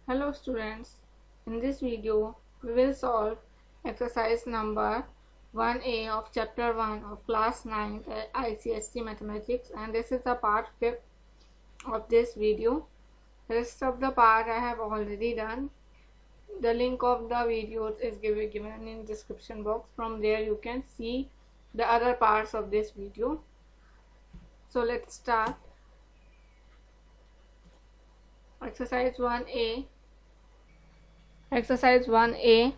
Hello students, in this video we will solve exercise number 1A of chapter 1 of class 9 ICSE mathematics, and this is the part 5 of this video. The rest of the part I have already done. The link of the videos is given in description box. From there you can see the other parts of this video. So let's start. Exercise 1A. Exercise 1A.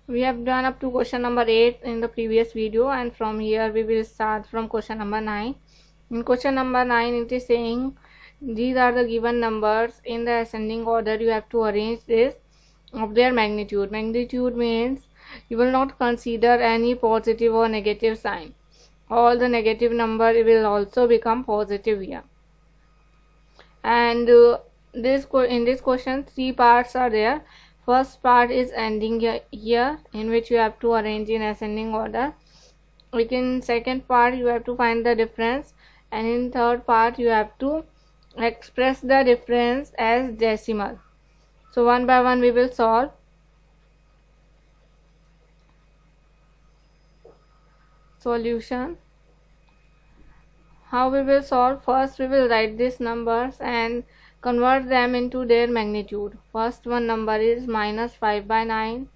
We have done up to question number 8 in the previous video, and from here we will start from question number 9. In question number 9 it is saying these are the given numbers in the ascending order. You have to arrange this of their magnitude. Magnitude means you will not consider any positive or negative sign. All the negative number will also become positive here. And in this question 3 parts are there. First part is ending here, in which you have to arrange in ascending order. In second part you have to find the difference, and in third part you have to express the difference as decimal. So one by one we will solve. Solution. How we will solve? First we will write these numbers and convert them into their magnitude. First one number is minus 5 by 9.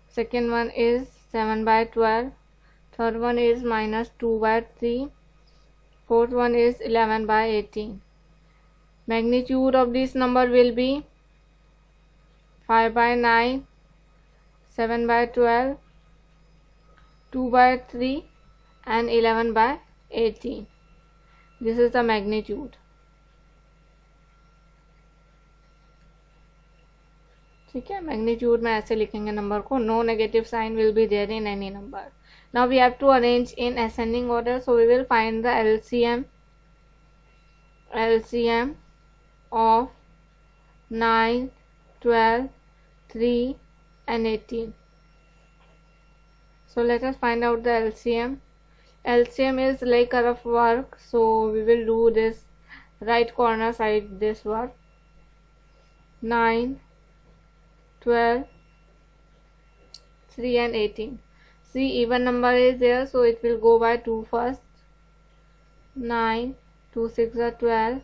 Second one is 7 by 12. Third one is minus 2 by 3. Fourth one is 11 by 18. Magnitude of this number will be 5 by 9, 7 by 12, 2 by 3 and 11 by 18. This is the magnitude. ठीक है, magnitude में ऐसे लिखेंगे number को. No negative sign will be there in any number. Now we have to arrange in ascending order. So we will find the LCM of 9, 12, 3 and 18. So let us find out the LCM. LCM is like of work, so we will do this right corner side this work. 9, 12, 3 and 18. See, even number is there, so it will go by 2 first. 9, 2 6 are 12,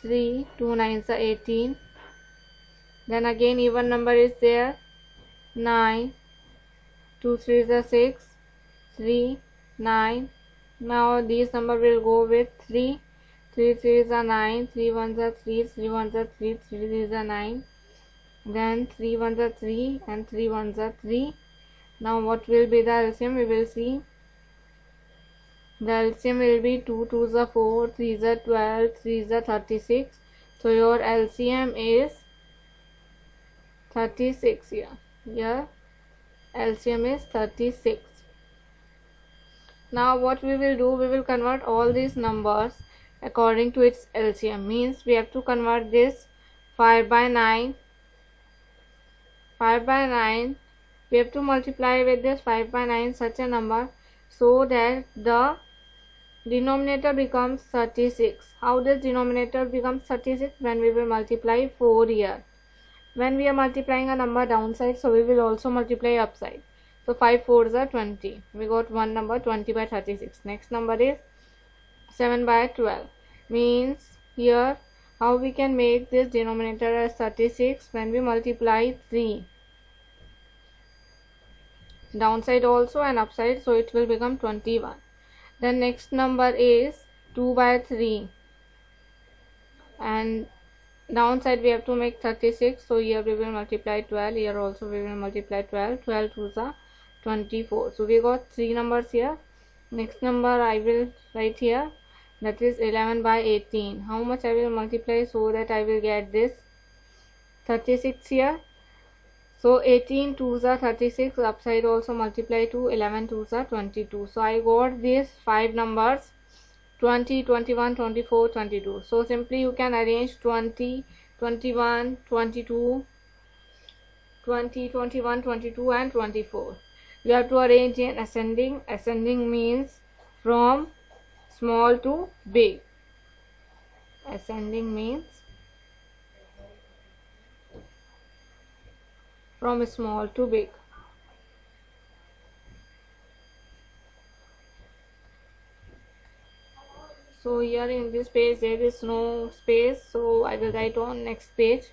3, 2 9 are 18. Then again even number is there. 9, 2 3 are 6, 3, 9. Now these number will go with 3. 3 3 are 9, 3 1 are 3, 3 1 are 3, 3 3 are 9. Then 3 1 are 3 and 3 1 are 3. Now what will be the LCM? We will see. The LCM will be 2 2s are 4, 3s are 12, 3s are 36. So your LCM is 36 here. Here LCM is 36. Now what we will do, we will convert all these numbers according to its LCM. Means we have to convert this 5 by 9. 5 by 9, we have to multiply with this 5 by 9 such a number so that the denominator becomes 36. How does denominator becomes 36? When we will multiply 4 here. When we are multiplying a number downside, so we will also multiply upside. So 5 4s are 20. We got one number 20 by 36. Next number is 7 by 12. Means here how we can make this denominator as 36? When we multiply 3 downside also and upside, so it will become 21. Then next number is 2 by 3 and downside we have to make 36, so here we will multiply 12. Here also we will multiply 12. 12 2s are 24. So we got 3 numbers here. Next number I will write here, that is 11 by 18. How much I will multiply so that I will get this 36 here? So 18 2s are 36, upside also multiply 2, 11 2s are 22. So I got these 5 numbers 20, 21, 24, 22. So simply you can arrange 20, 21, 22, 20, 21, 22 and 24. You have to arrange in ascending. Ascending means from small to big. Ascending means from small to big. So here in this page there is no space, so I will write on next page.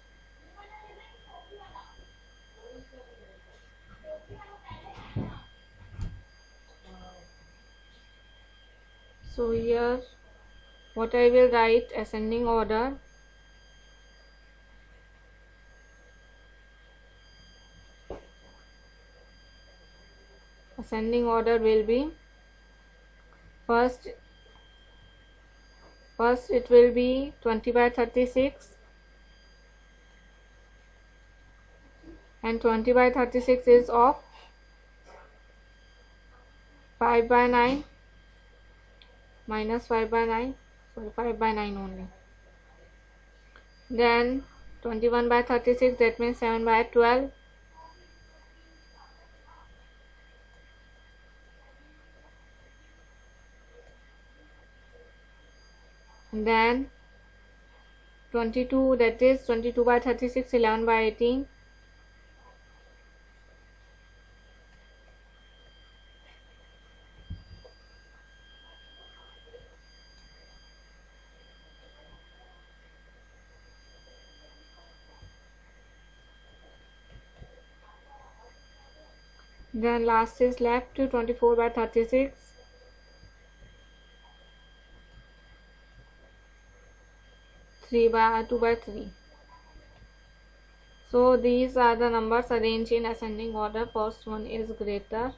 So here what I will write, ascending order. Ascending order will be first it will be 20 by 36, and 20 by 36 is of 5 by 9 minus 5 by 9, sorry 5 by 9 only. Then 21 by 36, that means 7 by 12. And then 22, that is 22 by 36, 11 by 18. Then last is left to 24 by 36. Two by 3. So these are the numbers arranged in ascending order. First one is greater.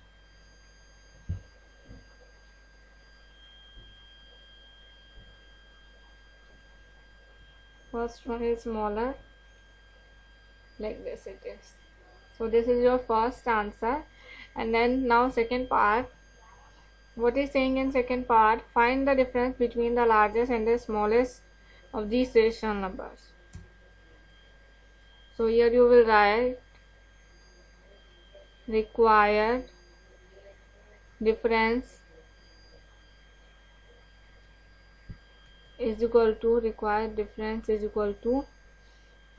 First one is smaller. Like this it is. So this is your first answer. And then now second part. What is saying in second part? Find the difference between the largest and the smallest of these rational numbers. So here you will write required difference is equal to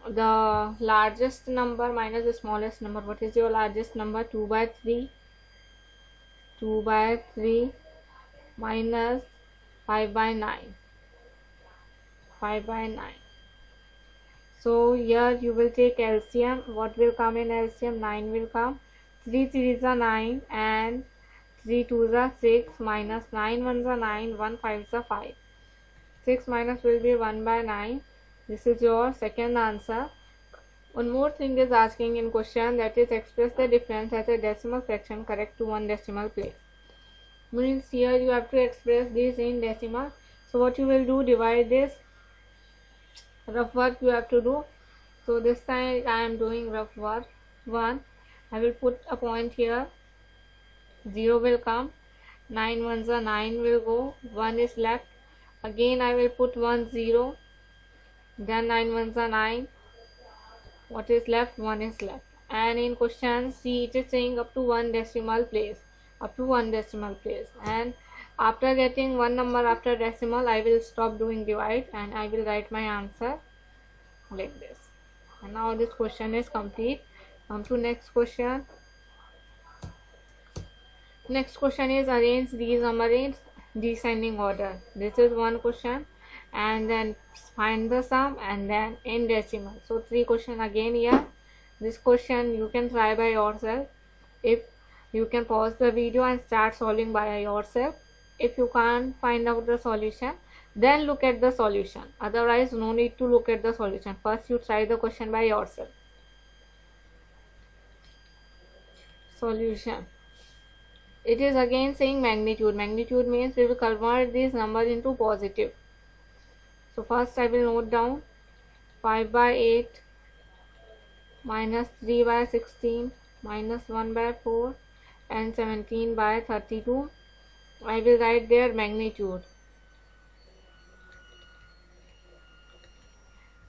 the largest number minus the smallest number. What is your largest number? 2 by 3. 2 by 3 minus 5 by 9. 5 by 9. So here you will take LCM. What will come in LCM? 9 will come. 3 3s are 9 and 3 2s are 6 minus 9 1s are 9, 1 5s are 5. 6 minus will be 1 by 9. This is your second answer. One more thing is asking in question, that is express the difference as a decimal fraction correct to one decimal place. Means here you have to express this in decimal. So what you will do, divide this. Rough work you have to do. So this time I am doing rough work. 1. I will put a point here. 0 will come. 9 1s are 9 will go. 1 is left. Again I will put 1 0. Then 9 1s are 9. What is left? 1 is left. And in question see, it is saying up to one decimal place. Up to one decimal place. And after getting one number after decimal, I will stop doing divide and I will write my answer like this. And now this question is complete. Come to next question. Next question is arrange these numbers in descending order. This is one question. And then find the sum and then in decimal. So 3 questions again here. This question you can try by yourself. If you can pause the video and start solving by yourself. If you can't find out the solution, then look at the solution. Otherwise no need to look at the solution. First you try the question by yourself. Solution. It is again saying magnitude. Magnitude means we will convert these numbers into positive. So first I will note down 5 by 8 minus 3 by 16 minus 1 by 4 and 17 by 32. I will write their magnitude.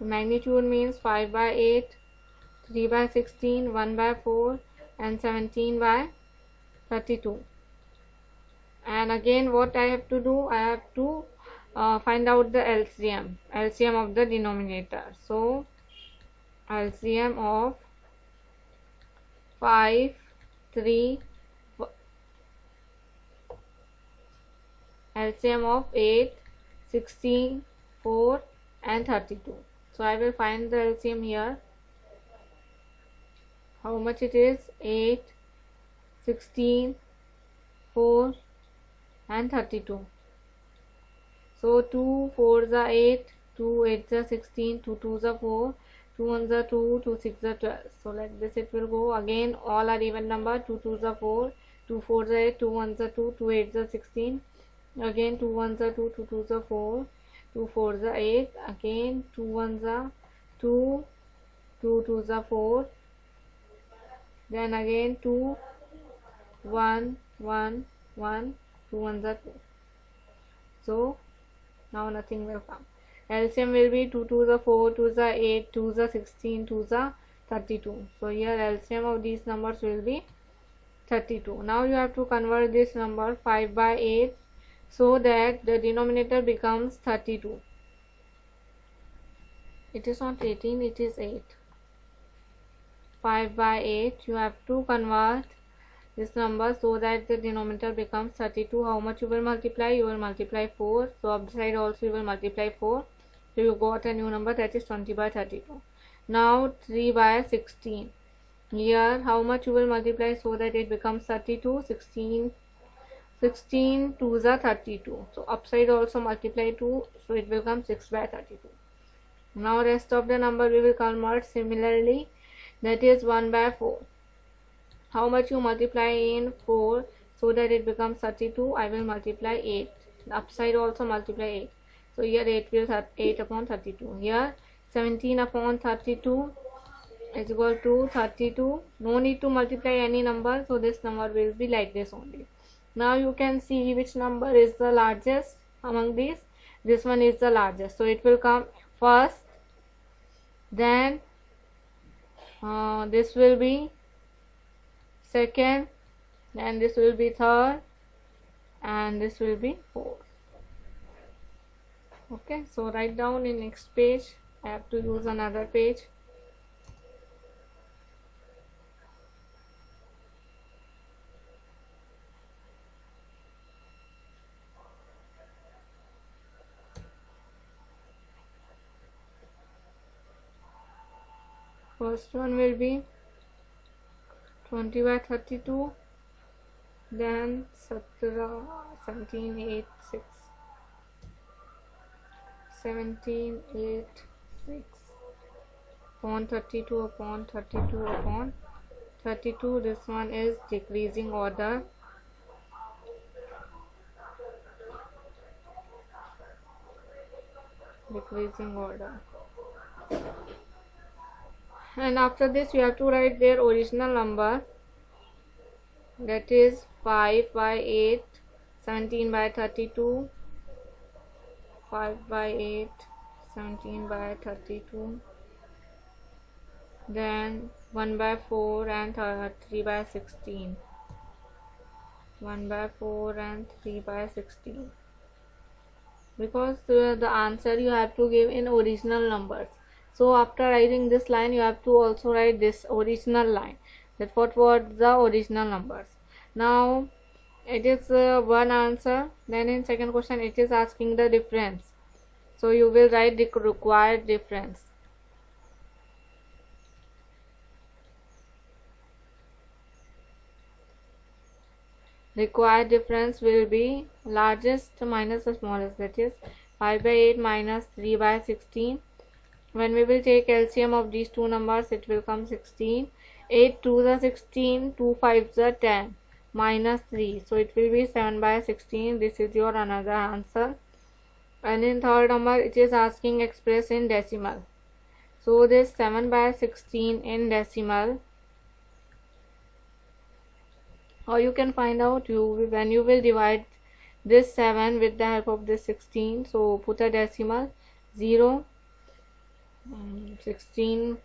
Magnitude means 5 by 8, 3 by 16, 1 by 4 and 17 by 32. And again what I have to do, I have to find out the LCM of the denominator. So LCM of 5, 3, LCM of 8, 16, 4 and 32. So I will find the LCM here. How much it is? 8, 16, 4 and 32. So 2 4s are 8, 2 8s are 16, 2 2s are 4, 2 1s are 2, 2 6s are 12. So like this it will go. Again all are even number. 2 2s are 4, 2 4s are 8, 2 1s are 2, 2 8s are 16. Again 2 1s are 2, 2 2s are 4, 2 4s are 8. Again 2 1s are 2, 2 2s are 4. Then again 2 1 1 1, 2 1s are 2. So now nothing will come. LCM will be 2 2s are 4, 2s are 8, 2s are 16, 2s are 32. So here LCM of these numbers will be 32. Now you have to convert this number 5 by 8 so that the denominator becomes 32. It is not 18, it is 8. 5 by 8 you have to convert this number so that the denominator becomes 32. How much you will multiply? You will multiply 4. So upside also you will multiply 4. So you got a new number, that is 20 by 32. Now 3 by 16. Here how much you will multiply so that it becomes 32? 16 2s are 32. So upside also multiply 2, so it will become 6 by 32. Now rest of the number we will convert similarly, that is 1 by 4. How much you multiply in 4 so that it becomes 32? I will multiply 8. The upside also multiply 8. So here 8 will 8 upon 32. Here 17 upon 32 is equal to 32. No need to multiply any number, so this number will be like this only. Now you can see which number is the largest among these. This one is the largest, so it will come first, then this will be second, then this will be third, and this will be fourth. Okay, so write down in next page. I have to use another page. First one will be 20 by 32, then 17 8 6, 17 8 6 upon 32 upon 32 upon 32. This one is decreasing order. Decreasing order. And after this you have to write their original number, that is 5 by 8, 17 by 32, 5 by 8, 17 by 32, then 1 by 4 and 3 by 16, 1 by 4 and 3 by 16, because the answer you have to give in original numbers. So after writing this line you have to also write this original line, that what were the original numbers. Now it is one answer. Then in second question it is asking the difference, so you will write the required difference. Required difference will be largest minus the smallest, that is 5 by 8 minus 3 by 16. When we will take LCM of these two numbers, it will come 16. 8 2s are 16, 2 5s are 10, minus 3, so it will be 7 by 16. This is your another answer. And in third number it is asking express in decimal, so this 7 by 16 in decimal, or you can find out when you will divide this 7 with the help of this 16. So put a decimal, 0, 16,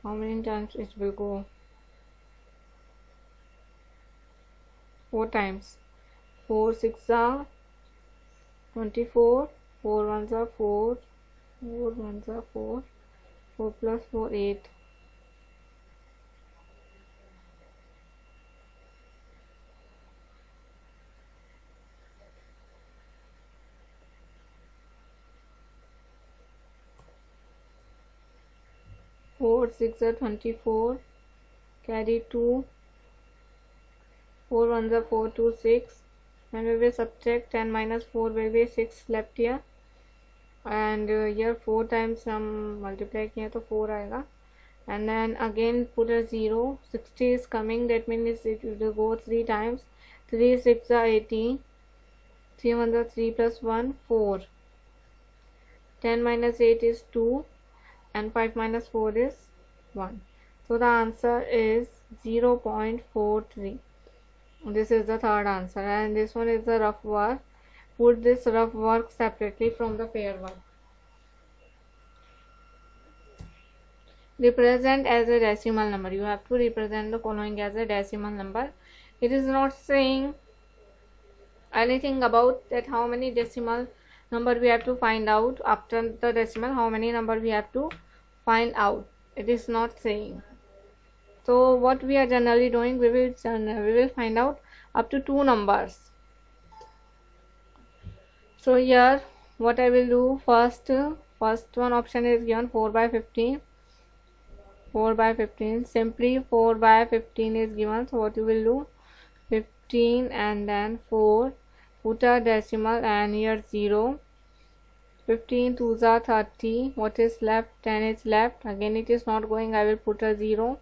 how many times it will go? 4 times. 4 6 are 24, 4 1s are 4, 4 1s are 4, 4 plus 4 8. 4 6 are 24, carry 2, 4 1s are 4 2 6, and we will subtract 10 minus 4 will be 6 left here, and here 4 times हम multiply किए तो 4 आएगा, and then again put a 0. 60 is coming, that means it will go 3 times. 3 6 are 18, 3 1 are 3 plus 1 4, 10 minus 8 is 2, and 5 minus 4 is 1. So the answer is 0.43. This is the third answer, and this one is the rough work. Put this rough work separately from the pair work. Represent as a decimal number. You have to represent the following as a decimal number. It is not saying anything about that how many decimal number we have to find out. After the decimal, how many number we have to find out, it is not saying. So what we are generally doing, we will find out up to 2 numbers. So here what I will do, first one option is given 4 by 15. 4 by 15, simply 4 by 15 is given. So what you will do, 15 and then 4, put a decimal and here 0. 15 2s are 30, what is left, 10 is left, again it is not going, I will put a 0.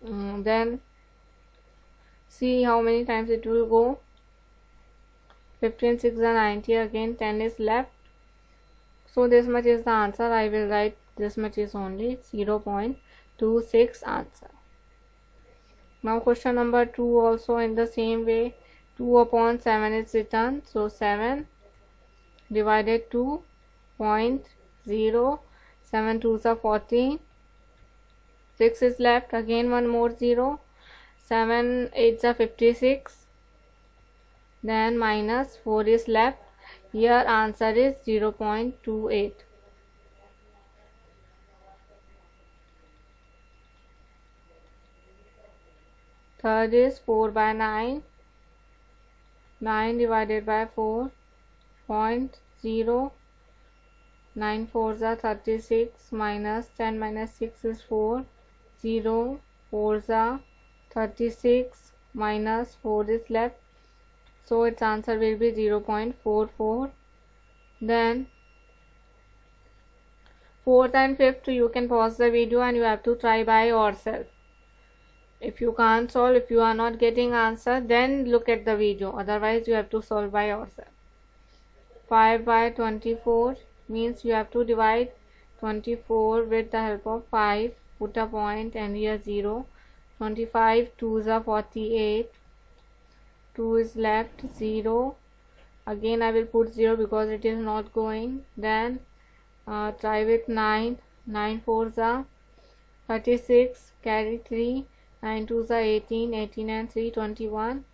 Then see how many times it will go. 15 6 are 90, again 10 is left, so this much is the answer. I will write this much is only 0.26 answer. Now question number 2 also in the same way. 2 upon 7 is written, so 7 divided 2.0, 7 2s are 14, 6 is left, again one more 0, 7 8s are 56, then minus 4 is left. Here answer is 0.28. Third is 4 by 9, 9 divided by 4.0, 9 4s are 36, minus 10 minus 6 is 4, 0 4s are 36, minus 4 is left, so its answer will be 0.44. Then 4th and 5th you can pause the video and you have to try by yourself. If you can't solve, if you are not getting answer, then look at the video, otherwise you have to solve by yourself. 5 by 24 means you have to divide 24 with the help of 5, put a point and here 0. 25 2s are 48, 2 is left, 0, again I will put 0 because it is not going. Then try with 9, 9 4s are 36, carry 3, 9 2s are 18, 18 and 3 21,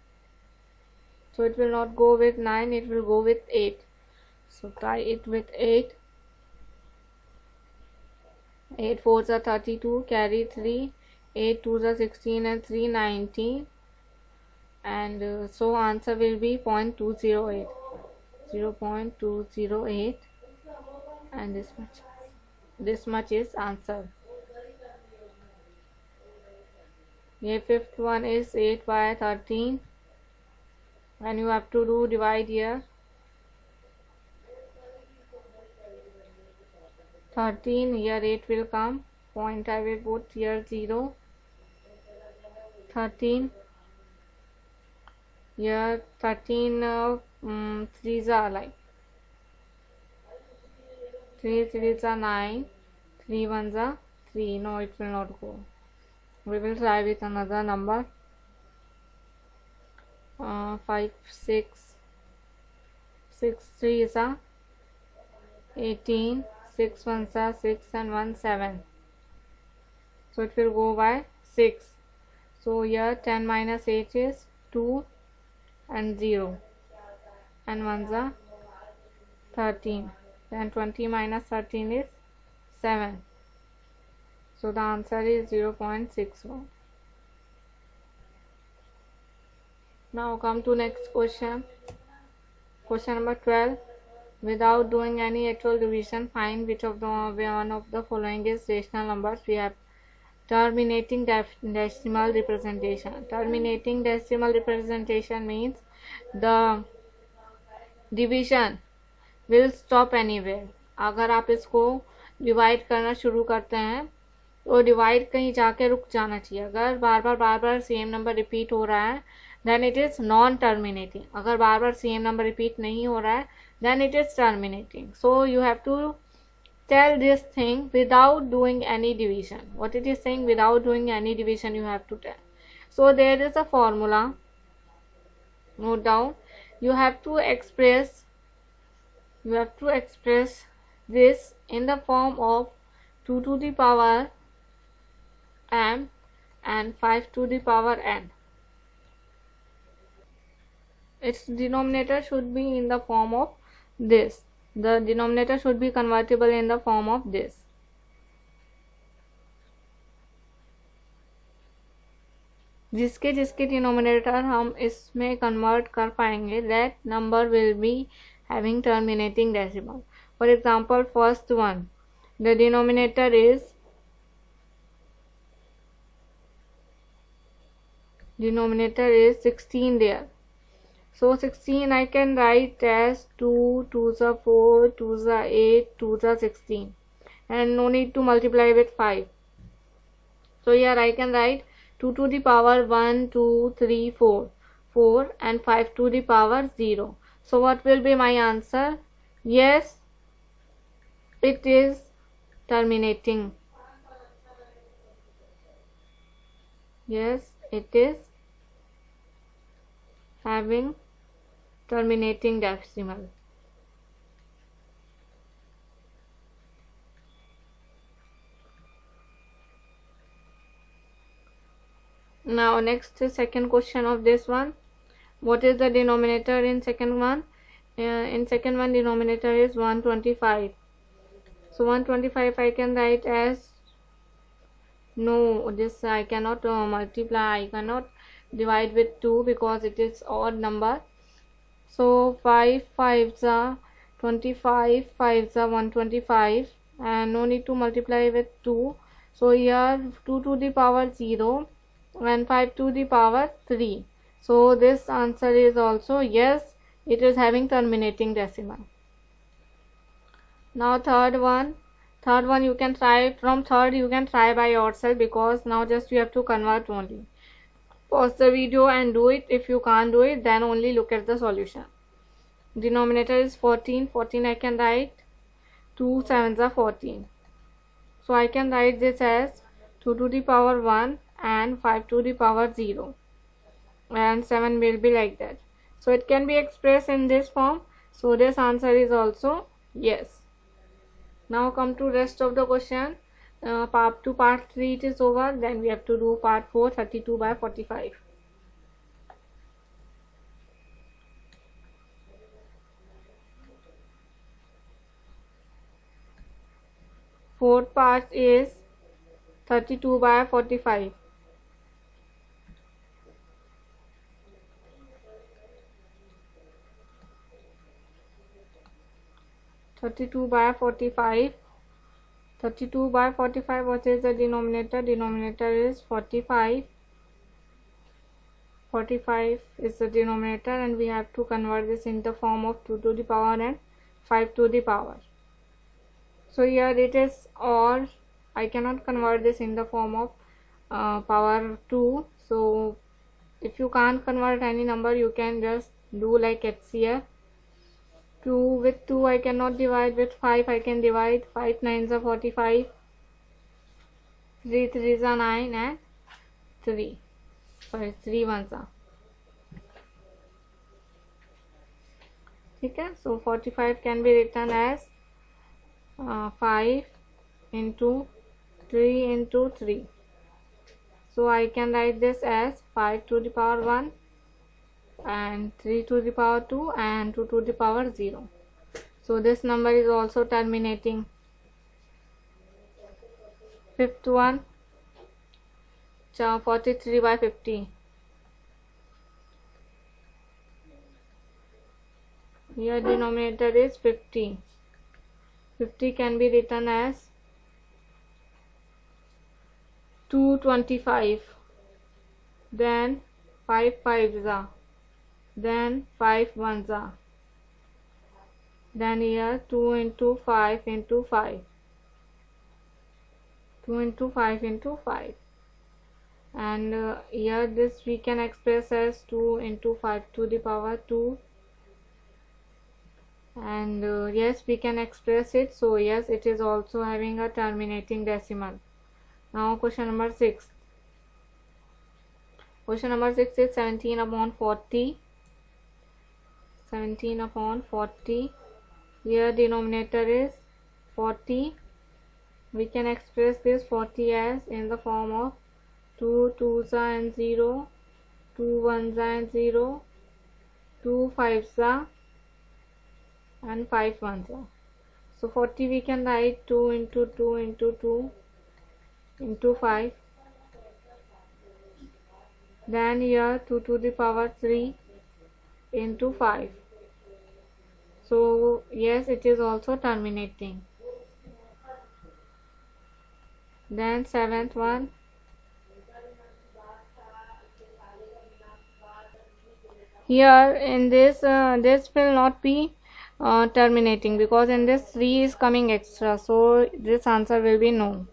so it will not go with 9, it will go with 8, so try it with 8. 8 4s are 32, carry 3, 8 2s are 16 and 3 19, and so answer will be 0.208, 0.208, and this much is answer. The fifth one is 8 by 13, and you have to do divide here. 13, here 8 will come, point I will put here 0. 13, here 13 3s are like 3 3s are 9, 3 1s are 3, no it will not go. We will try with another number. 5 6, 6 3s are 18, 6 1s are 6 and 1 7, so it will go by 6. So here 10 minus 8 is 2 and 0, and 1s are 13. Then 20 minus 13 is 7. So the answer is 0.61. Now come to next question. Question number 12. Without doing any actual division, find which of the one of the following is rational numbers. We have terminating decimal representation. Terminating decimal representation means the division will stop anywhere. अगर आप इसको divide करना शुरू करते हैं तो divide कहीं जाके रुक जाना चाहिए. अगर बार बार सेम नंबर रिपीट हो रहा है then it is non terminating. अगर बार बार सेम नंबर रिपीट नहीं हो रहा है then it is terminating. So you have to tell this thing without doing any division. What it is saying, without doing any division you have to tell. So there is a formula, note down. You have to express this in the form of 2 to the power m and 5 to the power n. Its denominator should be in the form of this. The denominator should be convertible in the form of this. जिसके जिसके denominator हम इसमें convert कर पाएंगे, that number will be having terminating decimal. For example, first one, the denominator is 16 there. So 16 I can write as 2, 2s are 4, 2s are 8, 2s are 16, and no need to multiply with 5. So here I can write 2 to the power 1, 2, 3, 4 and 5 to the power 0. So what will be my answer? Yes, it is terminating. Yes, it is having terminating decimal. Now next second question of this one. What is the denominator in second one? In second one denominator is 125. So 125 I can write as, no, this I cannot multiply, I cannot divide with 2 because it is odd number. So 5 5s are 25, 5s are 125, and no need to multiply with 2. So here 2 to the power 0 and 5 to the power 3. So this answer is also yes, it is having terminating decimal. Now third one you can try, from third you can try by yourself, because now just you have to convert only. Pause the video and do it. If you can't do it, then only look at the solution. Denominator is 14. I can write 2 7s are 14. So I can write this as 2 to the power 1 and 5 to the power 0, and 7 will be like that. So it can be expressed in this form. So this answer is also yes. Now come to rest of the question. Up to part 3 it is over. Then we have to do part 4, 32 by 45. Fourth part is 32 by 45. What is the denominator? Denominator is 45. 45 is the denominator, and we have to convert this in the form of 2 to the power and 5 to the power. So here it is, or I cannot convert this in the form of power 2. So if you can't convert any number, you can just do like HCF. 2 with 2 I cannot divide, with 5 I can divide. 5 9s are 45, 3 3s are 9, and 3 1s are. Okay, so 45 can be written as 5 into 3 into 3. So I can write this as 5 to the power 1 and 3 to the power 2 and 2 to the power 0. So this number is also terminating. Fifth one, 43 by 50. Here denominator is 50. 50 can be written as 225. Then 5 5s are. Then 5 1s are. Then here 2 into 5 into 5. 2 into 5 into 5. And here this we can express as 2 into 5 to the power 2. And yes, we can express it. So yes, it is also having a terminating decimal. Now question number 6. Question number 6 is 17 upon 40. 17 upon 40. Here denominator is 40. We can express this 40 as in the form of 2 2s and 0, 2 1s and 0, 2 5s and 5 1s. So 40 we can write 2 into 2 into 2 into 5. Then here 2 to the power 3 into 5. So yes, it is also terminating. Then seventh one, here in this this will not be terminating because in this 3 is coming extra, so this answer will be no.